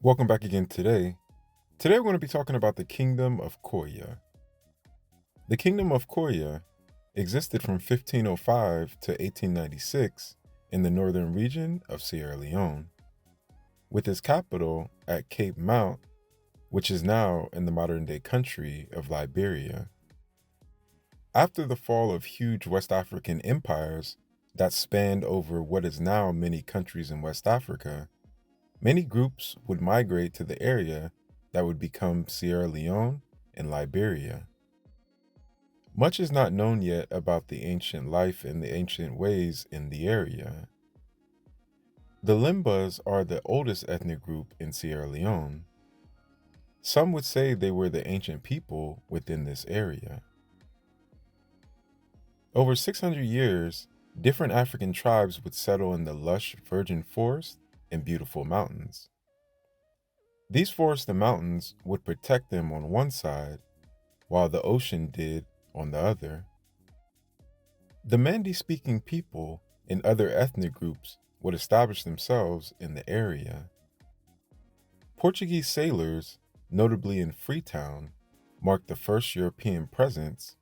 Welcome back again today. Today we're going to be talking about the Kingdom of Koya. The Kingdom of Koya existed from 1505 to 1896 in the northern region of Sierra Leone, with its capital at Cape Mount, which is now in the modern-day country of Liberia. After the fall of huge West African empires that spanned over what is now many countries in West Africa, many groups would migrate to the area that would become Sierra Leone and Liberia. Much is not known yet about the ancient life and the ancient ways in the area. The Limbas are the oldest ethnic group in Sierra Leone. Some would say they were the ancient people within this area. Over 600 years, different African tribes would settle in the lush virgin forest and beautiful mountains. These forests and mountains would protect them on one side, while the ocean did on the other. The Mandi-speaking people and other ethnic groups would establish themselves in the area. Portuguese sailors, notably in Freetown, marked the first European presence,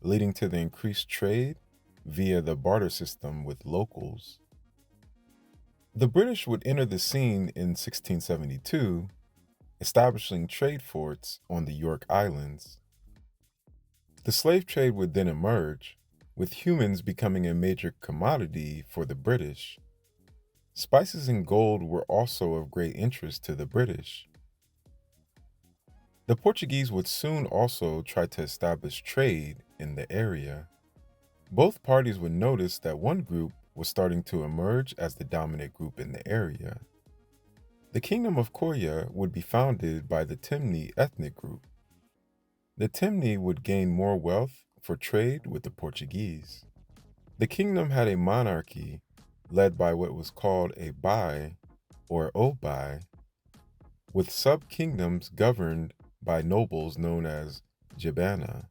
leading to the increased trade via the barter system with locals. The British would enter the scene in 1672, establishing trade forts on the York Islands. The slave trade would then emerge, with humans becoming a major commodity for the British. Spices and gold were also of great interest to the British. The Portuguese would soon also try to establish trade in the area. Both parties would notice that one group was starting to emerge as the dominant group in the area. The Kingdom of Koya would be founded by the Timni ethnic group. The Timni would gain more wealth for trade with the Portuguese. The kingdom had a monarchy led by what was called a Bai or Obai, with sub-kingdoms governed by nobles known as Jabana.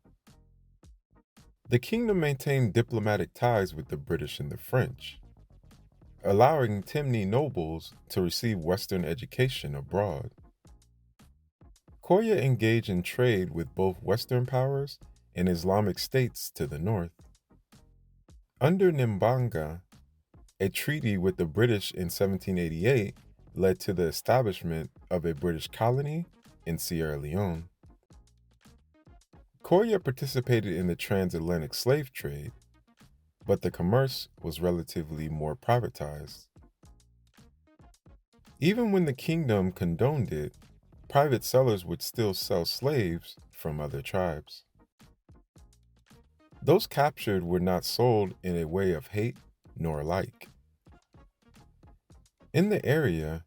The kingdom maintained diplomatic ties with the British and the French, allowing Timni nobles to receive Western education abroad. Koya engaged in trade with both Western powers and Islamic states to the north. Under Nimbanga, a treaty with the British in 1788 led to the establishment of a British colony in Sierra Leone. Koya participated in the transatlantic slave trade, but the commerce was relatively more privatized. Even when the kingdom condoned it, private sellers would still sell slaves from other tribes. Those captured were not sold in a way of hate nor like. In the area,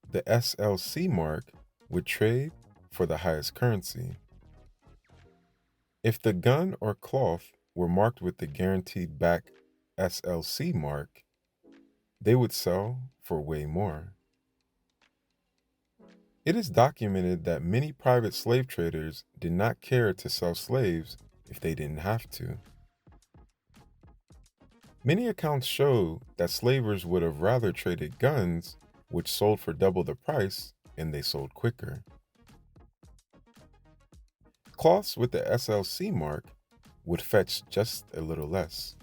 the SLC mark would trade for the highest currency. If the gun or cloth were marked with the guaranteed back SLC mark, they would sell for way more. It is documented that many private slave traders did not care to sell slaves if they didn't have to. Many accounts show that slavers would have rather traded guns, which sold for double the price, and they sold quicker. Cloths with the SLC mark would fetch just a little less.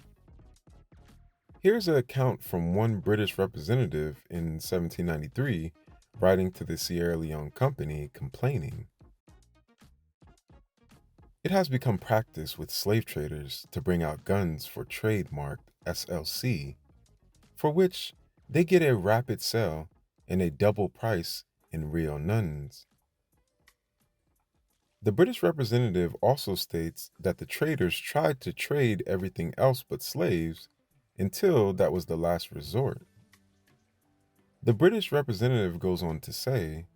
Here's an account from one British representative in 1793 writing to the Sierra Leone Company complaining. It has become practice with slave traders to bring out guns for trade marked SLC, for which they get a rapid sale and a double price in real nuns. The British representative also states that the traders tried to trade everything else but slaves until that was the last resort. The British representative goes on to say,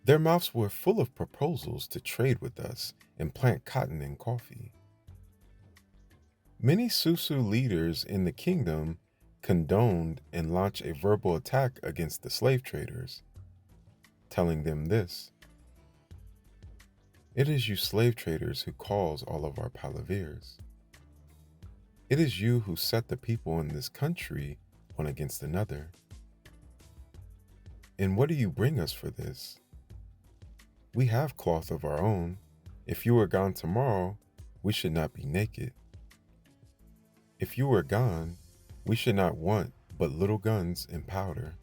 "Their mouths were full of proposals to trade with us and plant cotton and coffee." Many Susu leaders in the kingdom condoned and launched a verbal attack against the slave traders, telling them this: "It is you slave traders who cause all of our palaveres. It is you who set the people in this country one against another. And what do you bring us for this? We have cloth of our own. If you were gone tomorrow, we should not be naked. If you were gone, we should not want but little guns and powder.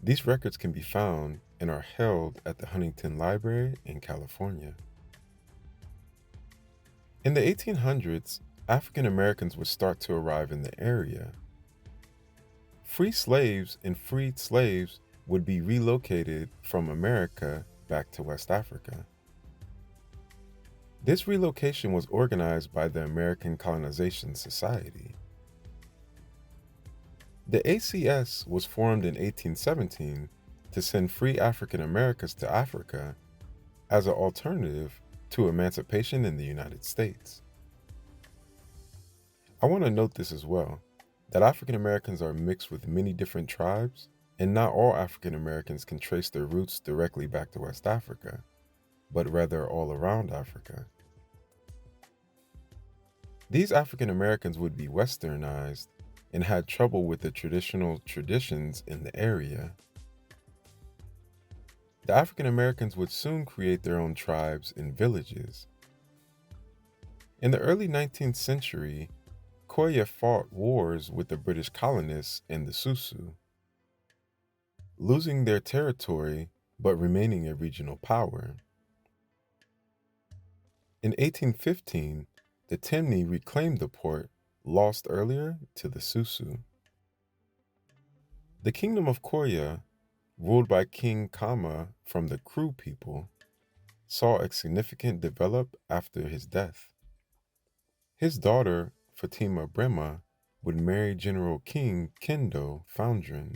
These records can be found and are held at the Huntington Library in California. In the 1800s, African Americans would start to arrive in the area. Free slaves and freed slaves would be relocated from America back to West Africa. This relocation was organized by the American Colonization Society. The ACS was formed in 1817 to send free African Americans to Africa as an alternative to emancipation in the United States. I want to note this as well, that African Americans are mixed with many different tribes, and not all African Americans can trace their roots directly back to West Africa, but rather all around Africa. These African Americans would be westernized and had trouble with the traditional traditions in the area. The African Americans would soon create their own tribes and villages. In the early 19th century, Koya fought wars with the British colonists and the Susu, losing their territory but remaining a regional power. In 1815, the Temne reclaimed the port lost earlier to the Susu. The Kingdom of Koya, ruled by King Kama from the Kru people, saw a significant develop after his death. His daughter, Fatima Brema, would marry General King Kendo Foundrin.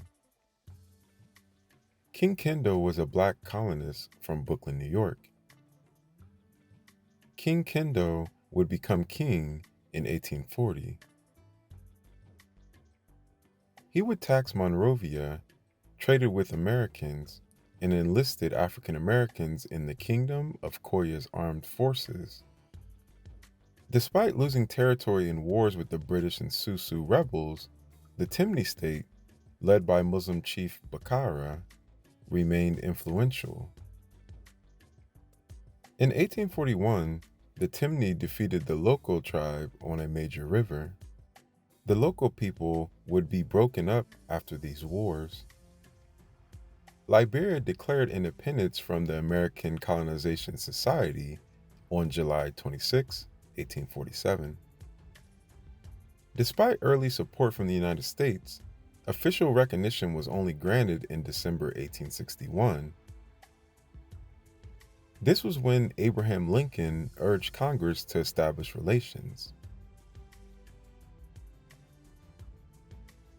King Kendo was a black colonist from Brooklyn, New York. King Kendo would become king in 1840. He would tax Monrovia, traded with Americans, and enlisted African Americans in the Kingdom of Koya's armed forces. Despite losing territory in wars with the British and Susu rebels, the Temne state, led by Muslim chief Bakara, remained influential. In 1841, the Temne defeated the local tribe on a major river. The local people would be broken up after these wars. Liberia declared independence from the American Colonization Society on July 26, 1847. Despite early support from the United States, official recognition was only granted in December 1861. This was when Abraham Lincoln urged Congress to establish relations.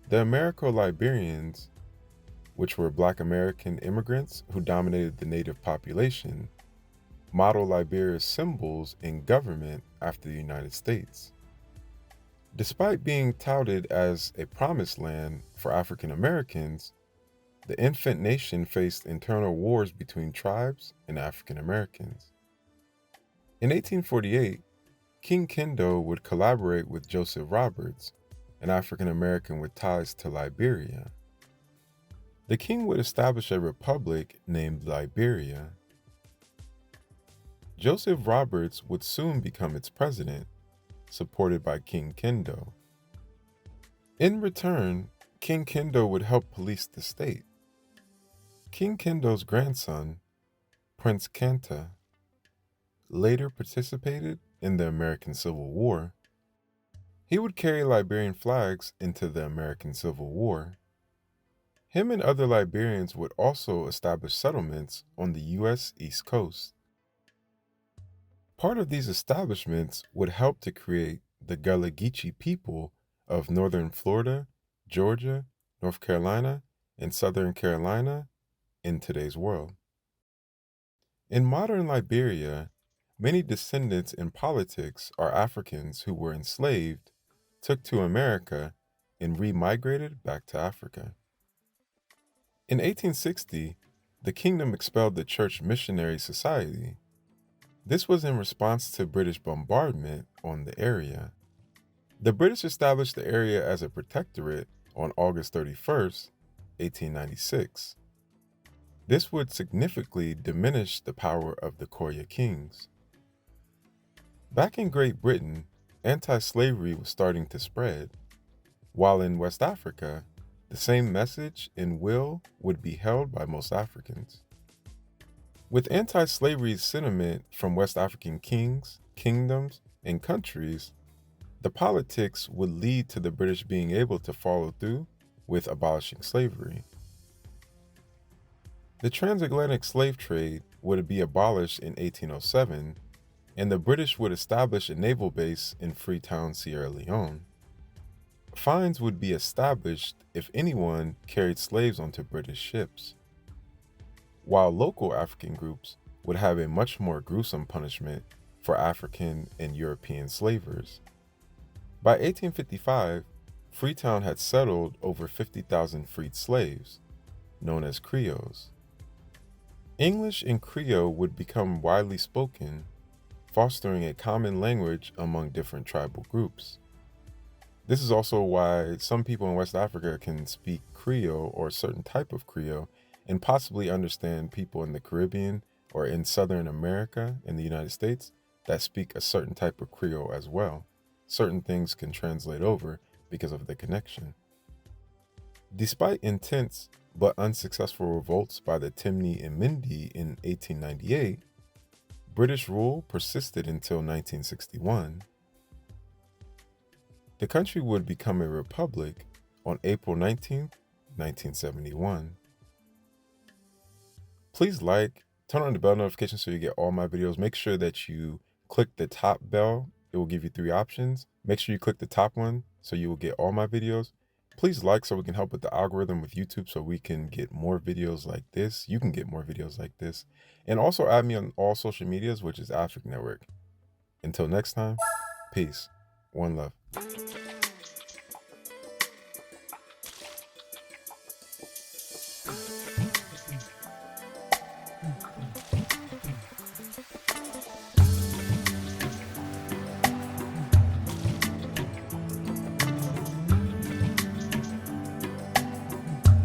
The Americo-Liberians, which were Black American immigrants who dominated the native population, modeled Liberia's symbols and government after the United States. Despite being touted as a promised land for African Americans, the infant nation faced internal wars between tribes and African Americans. In 1848, King Kendo would collaborate with Joseph Roberts, an African American with ties to Liberia. The king would establish a republic named Liberia. Joseph Roberts would soon become its president, supported by King Kendo. In return, King Kendo would help police the state. King Kendo's grandson, Prince Kanta, later participated in the American Civil War. He would carry Liberian flags into the American Civil War. Him and other Liberians would also establish settlements on the U.S. East Coast. Part of these establishments would help to create the Gullah Geechee people of northern Florida, Georgia, North Carolina, and Southern Carolina in today's world. In modern Liberia, many descendants in politics are Africans who were enslaved, took to America, and remigrated back to Africa. In 1860, the kingdom expelled the Church Missionary Society. This was in response to British bombardment on the area. The British established the area as a protectorate on August 31st, 1896. This would significantly diminish the power of the Korea kings. Back in Great Britain, anti-slavery was starting to spread, while in West Africa, the same message and will would be held by most Africans. With anti-slavery sentiment from West African kings, kingdoms, and countries, the politics would lead to the British being able to follow through with abolishing slavery. The transatlantic slave trade would be abolished in 1807, and the British would establish a naval base in Freetown, Sierra Leone. Fines would be established if anyone carried slaves onto British ships, while local African groups would have a much more gruesome punishment for African and European slavers. By 1855, Freetown had settled over 50,000 freed slaves, known as Creoles. English and Creole would become widely spoken, fostering a common language among different tribal groups. This is also why some people in West Africa can speak Creole or a certain type of Creole and possibly understand people in the Caribbean or in Southern America in the United States that speak a certain type of Creole as well. Certain things can translate over because of the connection. Despite intense but unsuccessful revolts by the Timni and Mindi in 1898, British rule persisted until 1961. The country would become a republic on April 19, 1971. Please like, turn on the bell notification so you get all my videos. Make sure that you click the top bell. It will give you 3 options. Make sure you click the top one so you will get all my videos. Please like so we can help with the algorithm with YouTube so we can get more videos like this. You can get more videos like this. And also add me on all social medias, which is African Network. Until next time, peace. One love.